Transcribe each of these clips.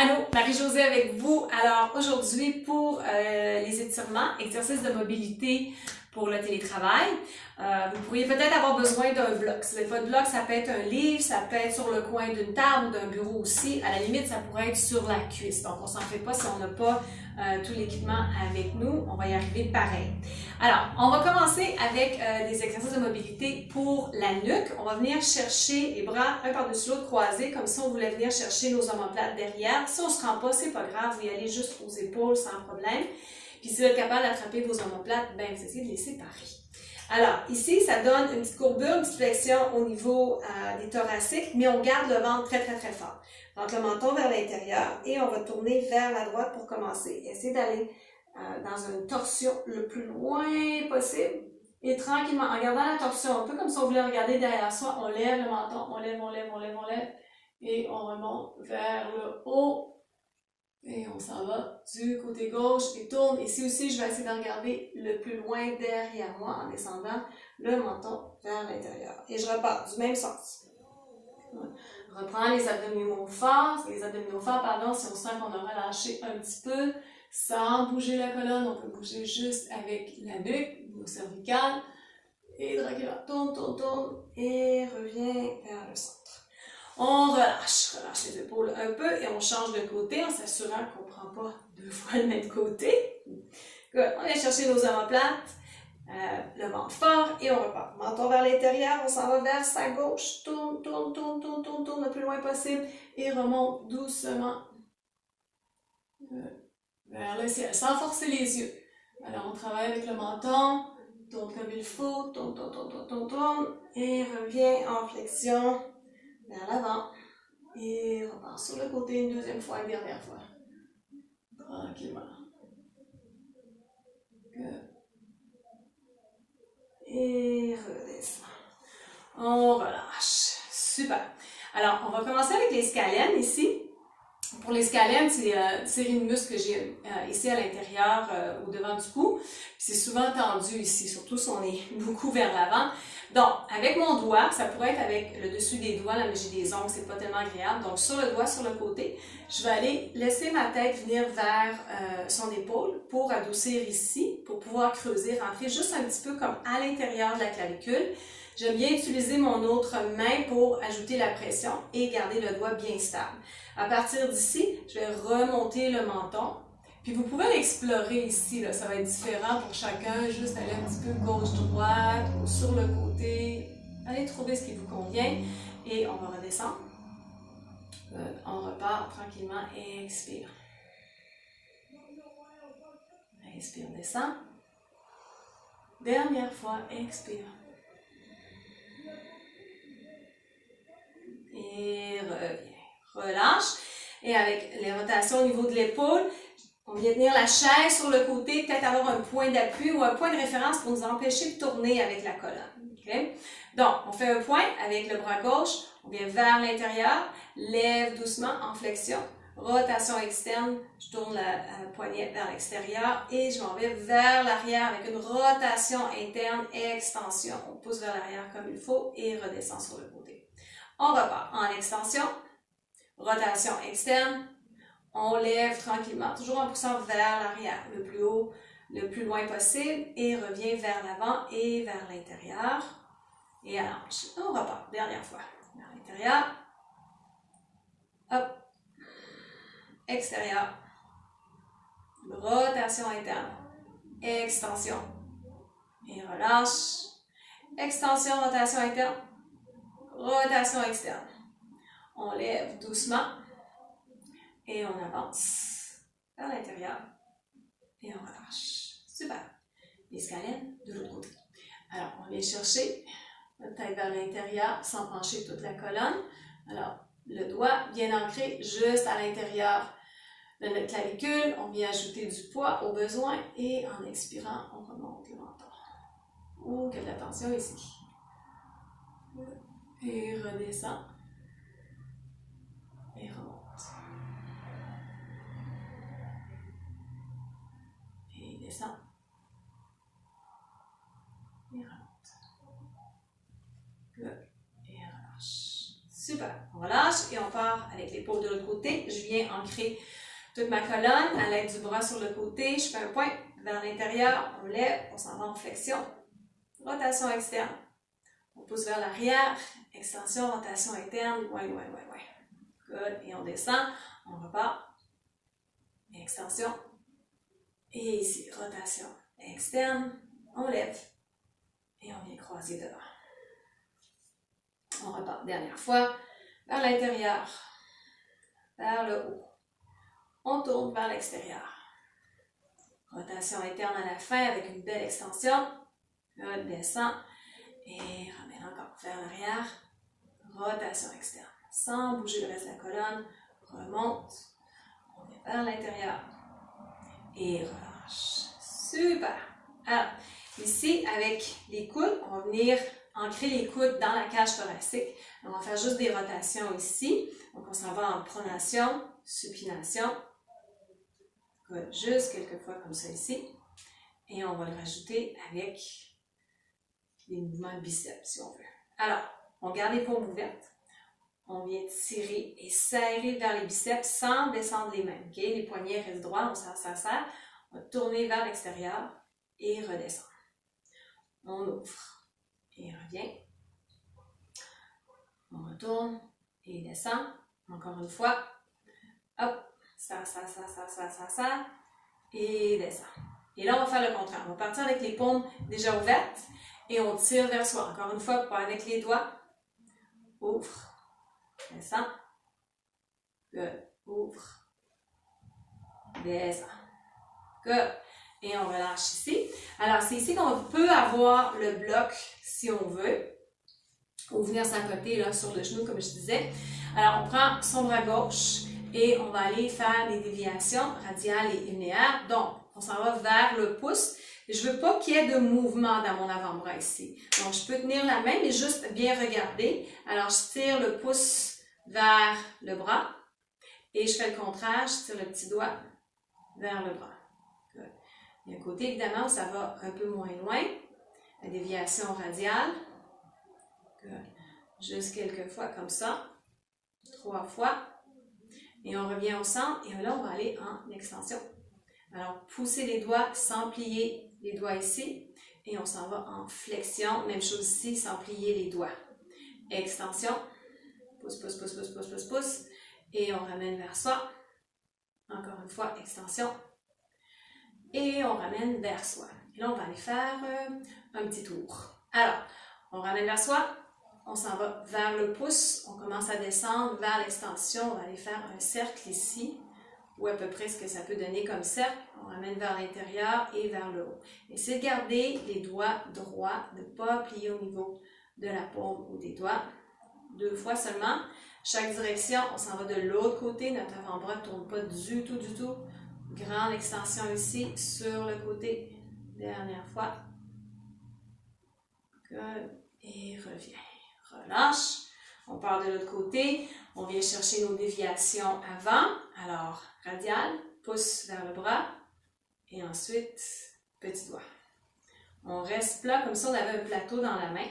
Allô, Marie-Josée avec vous. Alors aujourd'hui pour les étirements, exercices de mobilité pour le télétravail, vous pourriez peut-être avoir besoin d'un bloc. Si vous n'avez pas de bloc, ça peut être un livre, ça peut être sur le coin d'une table ou d'un bureau aussi. À la limite, ça pourrait être sur la cuisse. Donc on s'en fait pas si on n'a pas tout l'équipement avec nous. On va y arriver pareil. Alors, on va commencer avec des exercices de mobilité pour la nuque. On va venir chercher les bras un par-dessus l'autre croisés, comme si on voulait venir chercher nos omoplates derrière. Si on ne se rend pas, c'est pas grave, vous y allez juste aux épaules sans problème. Puis si vous êtes capable d'attraper vos omoplates, ben vous essayez de les séparer. Alors, ici, ça donne une petite courbure, une petite flexion au niveau des thoraciques, mais on garde le ventre très, très, très fort. Donc, le menton vers l'intérieur et on va tourner vers la droite pour commencer. Essayez d'aller dans une torsion le plus loin possible et tranquillement, en gardant la torsion, un peu comme si on voulait regarder derrière soi, on lève le menton, on lève et on remonte vers le haut et on s'en va du côté gauche et tourne. Ici aussi, je vais essayer de regarder le plus loin derrière moi en descendant le menton vers l'intérieur. Et je repars du même sens. Reprends les abdominaux forts, si on sent qu'on a relâché un petit peu, sans bouger la colonne, on peut bouger juste avec la nuque, nos cervicales, et tranquillement, tourne, et reviens vers le centre. On relâche les épaules un peu et on change de côté en s'assurant qu'on ne prend pas deux fois le même côté. Good. On vient chercher nos omoplates, le ventre fort et on repart. Menton vers l'intérieur, on s'en va vers sa gauche, tourne le plus loin possible et remonte doucement vers le ciel, sans forcer les yeux. Alors on travaille avec le menton, tourne comme il faut, tourne, et revient en flexion vers l'avant. Et repart sur le côté une deuxième fois, une dernière fois. Tranquillement. Et redescend. On relâche. Super. Alors, on va commencer avec les scalènes ici. Pour les scalènes, c'est une série de muscles que j'ai ici à l'intérieur, au devant du cou. C'est souvent tendu ici, surtout si on est beaucoup vers l'avant. Donc, avec mon doigt, ça pourrait être avec le dessus des doigts, là, mais j'ai des ongles, c'est pas tellement agréable. Donc, sur le doigt, sur le côté, je vais aller laisser ma tête venir vers son épaule pour adoucir ici, pour pouvoir creuser, rentrer juste un petit peu comme à l'intérieur de la clavicule. J'aime bien utiliser mon autre main pour ajouter la pression et garder le doigt bien stable. À partir d'ici, je vais remonter le menton. Puis vous pouvez l'explorer ici, là, ça va être différent pour chacun, juste aller un petit peu gauche-droite ou sur le côté. Allez trouver ce qui vous convient et on va redescendre. On repart tranquillement et expire. Inspire, descend. Dernière fois, expire. Et reviens. Relâche. Et avec les rotations au niveau de l'épaule, on vient tenir la chaise sur le côté, peut-être avoir un point d'appui ou un point de référence pour nous empêcher de tourner avec la colonne. Okay? Donc, on fait un point avec le bras gauche, on vient vers l'intérieur, lève doucement en flexion, rotation externe, je tourne la poignette vers l'extérieur et je m'en vais vers l'arrière avec une rotation interne, extension. On pousse vers l'arrière comme il faut et redescend sur le côté. On repart en extension, rotation externe, on lève tranquillement, toujours en poussant vers l'arrière, le plus haut, le plus loin possible, et revient vers l'avant et vers l'intérieur. Et allonge. On repart, dernière fois. Vers l'intérieur. Hop. Extérieur. Rotation interne. Extension. Et relâche. Extension, rotation interne. Rotation externe. On lève doucement. Et on avance vers l'intérieur. Et on relâche. Super. Les scalènes de l'autre côté. Alors, on vient chercher notre tête vers l'intérieur sans pencher toute la colonne. Alors, le doigt bien ancré juste à l'intérieur de notre clavicule. On vient ajouter du poids au besoin et en expirant, on remonte le menton. Oh, quelle attention ici. Et redescend. Et remonte. Et descend. Et remonte. Good. Et relâche. Super. On relâche et on part avec l'épaule de l'autre côté. Je viens ancrer toute ma colonne à l'aide du bras sur le côté. Je fais un point vers l'intérieur, on lève, on s'en va en flexion. Rotation externe. On pousse vers l'arrière, extension, rotation interne. Ouais. Good. Et on descend, on repart. Extension. Et ici, rotation externe. On lève. Et on vient croiser devant. On repart. Dernière fois. Vers l'intérieur. Vers le haut. On tourne vers l'extérieur. Rotation interne à la fin avec une belle extension. Good. Descend. Et ramène encore vers l'arrière. Rotation externe. Sans bouger le reste de la colonne. Remonte. On vient vers l'intérieur. Et relâche. Super! Alors, ici, avec les coudes, on va venir ancrer les coudes dans la cage thoracique. On va faire juste des rotations ici. Donc, on s'en va en pronation, supination. Good. Juste quelques fois comme ça ici. Et on va le rajouter avec les mouvements de biceps, si on veut. Alors, on garde les paumes ouvertes. On vient tirer et serrer vers les biceps sans descendre les mains. Okay? Les poignets restent droits, on serre. On va tourner vers l'extérieur et redescendre. On ouvre et revient. On retourne et descend. Encore une fois. Hop, ça, et descend. Et là, on va faire le contraire. On va partir avec les paumes déjà ouvertes et on tire vers soi. Encore une fois, avec les doigts. Ouvre. Descend. Good. Ouvre. Descend. Good. Et on relâche ici. Alors, c'est ici qu'on peut avoir le bloc si on veut. Ou venir s'accoter là sur le genou, comme je disais. Alors, on prend son bras gauche et on va aller faire des déviations radiales et linéaires. Donc, on s'en va vers le pouce. Je ne veux pas qu'il y ait de mouvement dans mon avant-bras ici. Donc, je peux tenir la main, mais juste bien regarder. Alors, je tire le pouce vers le bras. Et je fais le contraire, je tire le petit doigt vers le bras. Good. Il y a un côté, évidemment, où ça va un peu moins loin. La déviation radiale. Good. Juste quelques fois comme ça. 3 fois. Et on revient au centre. Et là, on va aller en extension. Alors, poussez les doigts sans plier les doigts ici. Et on s'en va en flexion. Même chose ici, sans plier les doigts. Extension. Pousse. Et on ramène vers soi. Encore une fois, extension. Et on ramène vers soi. Et là, on va aller faire un petit tour. Alors, on ramène vers soi. On s'en va vers le pouce. On commence à descendre vers l'extension. On va aller faire un cercle ici. Ou à peu près ce que ça peut donner comme cercle. On ramène vers l'intérieur et vers le haut. Essayez de garder les doigts droits, de ne pas plier au niveau de la paume ou des doigts. 2 fois seulement. Chaque direction, on s'en va de l'autre côté. Notre avant-bras ne tourne pas du tout. Grande extension ici, sur le côté. Dernière fois. Good. Et revient. Relâche. On part de l'autre côté. On vient chercher nos déviations avant. Alors, radial, pouce vers le bras. Et ensuite, petit doigt. On reste plat comme si on avait un plateau dans la main.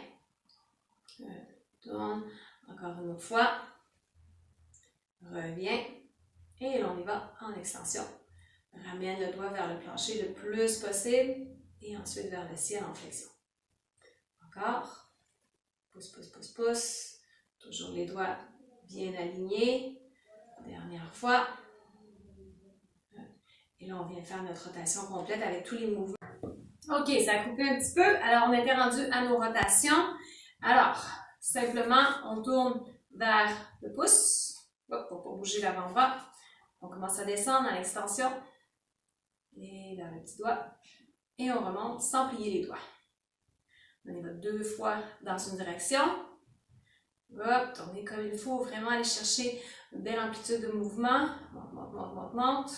Tourne. Encore une autre fois. Reviens. Et là, on y va en extension. Ramène le doigt vers le plancher le plus possible. Et ensuite vers le ciel en flexion. Encore. Pouce. Toujours les doigts bien alignés. Dernière fois. Et là, on vient faire notre rotation complète avec tous les mouvements. OK, ça a coupé un petit peu. Alors, on était rendu à nos rotations. Alors, simplement, on tourne vers le pouce. Hop, pour bouger l'avant-bras. On commence à descendre dans l'extension. Et vers le petit doigt. Et on remonte sans plier les doigts. On y va 2 fois dans une direction. Hop, tournez comme il faut. Vraiment aller chercher une belle amplitude de mouvement. Monte.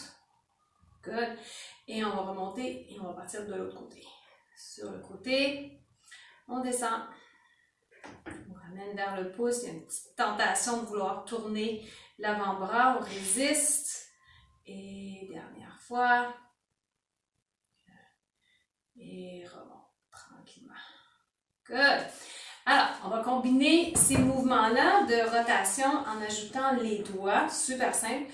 Good. Et on va remonter et on va partir de l'autre côté. Sur le côté, on descend. On ramène vers le pouce. Il y a une petite tentation de vouloir tourner l'avant-bras. On résiste. Et dernière fois. Et remonte tranquillement. Good. Alors, on va combiner ces mouvements-là de rotation en ajoutant les doigts. Super simple.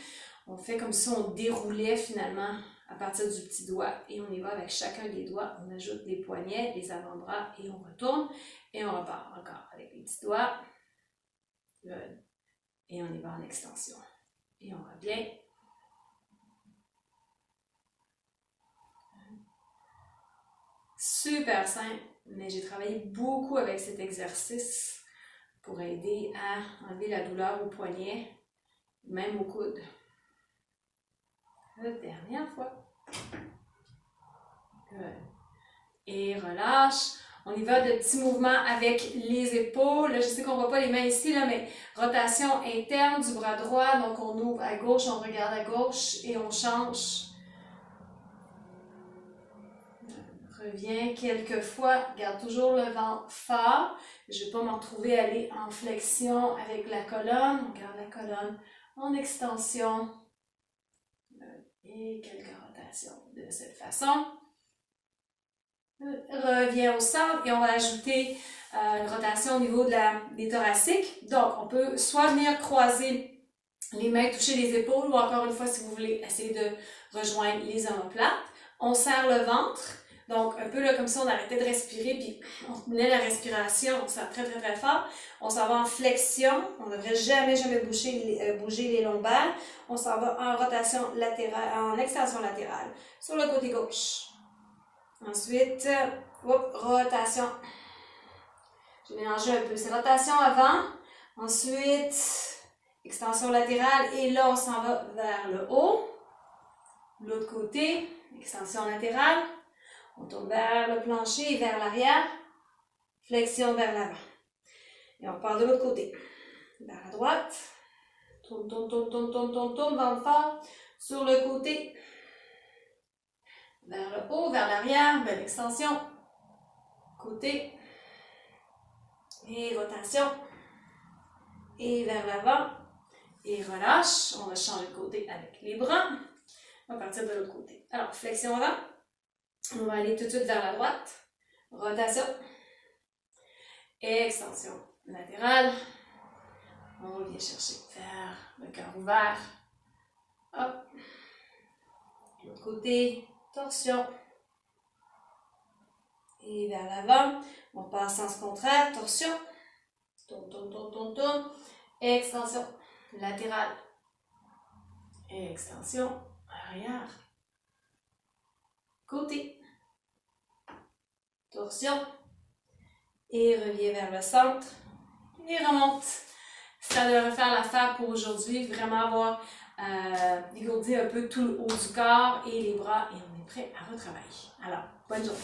On fait comme si on déroulait finalement à partir du petit doigt et on y va avec chacun des doigts. On ajoute les poignets, les avant-bras et on retourne et on repart encore avec les petits doigts. Good. Et on y va en extension. Et on revient. Super simple, mais j'ai travaillé beaucoup avec cet exercice pour aider à enlever la douleur au poignet, même au coude. La dernière fois. Good. Et relâche. On y va de petits mouvements avec les épaules. Là, je sais qu'on ne voit pas les mains ici, là, mais rotation interne du bras droit. Donc, on ouvre à gauche, on regarde à gauche et on change. Reviens quelques fois. Garde toujours le ventre fort. Je ne vais pas me retrouver à aller en flexion avec la colonne. On garde la colonne en extension. Et quelques rotations de cette façon. Reviens au centre et on va ajouter une rotation au niveau des thoraciques. Donc, on peut soit venir croiser les mains, toucher les épaules ou encore une fois, si vous voulez, essayer de rejoindre les omoplates. On serre le ventre. Donc, un peu là, comme ça, on arrêtait de respirer, puis on tenait la respiration, on serre très, très, très fort. On s'en va en flexion. On ne devrait jamais bouger les lombaires. On s'en va en rotation latérale, en extension latérale sur le côté gauche. Ensuite, rotation. J'ai mélangé un peu. C'est rotation avant. Ensuite, extension latérale. Et là, on s'en va vers le haut. L'autre côté, extension latérale. On tourne vers le plancher et vers l'arrière. Flexion vers l'avant. Et on part de l'autre côté. Vers la droite. Tourne, tourne, tourne, tourne, tourne, tourne, tourne, ventre fort. Sur le côté. Vers le haut, vers l'arrière, belle extension. Côté. Et rotation. Et vers l'avant. Et relâche. On va changer de côté avec les bras. On va partir de l'autre côté. Alors, flexion avant. On va aller tout de suite vers la droite. Rotation. Extension latérale. On vient chercher vers le cœur ouvert. Hop. L'autre côté. Torsion. Et vers l'avant. On passe en sens contraire. Torsion. Tourne, tourne, tourne, tourne, tourne. Extension latérale. Extension arrière. Côté. Torsion. Et reviens vers le centre. Et remonte. Ça devrait faire l'affaire pour aujourd'hui. Vraiment avoir dégourdi un peu tout le haut du corps et les bras. Et on est prêt à retravailler. Alors, bonne journée.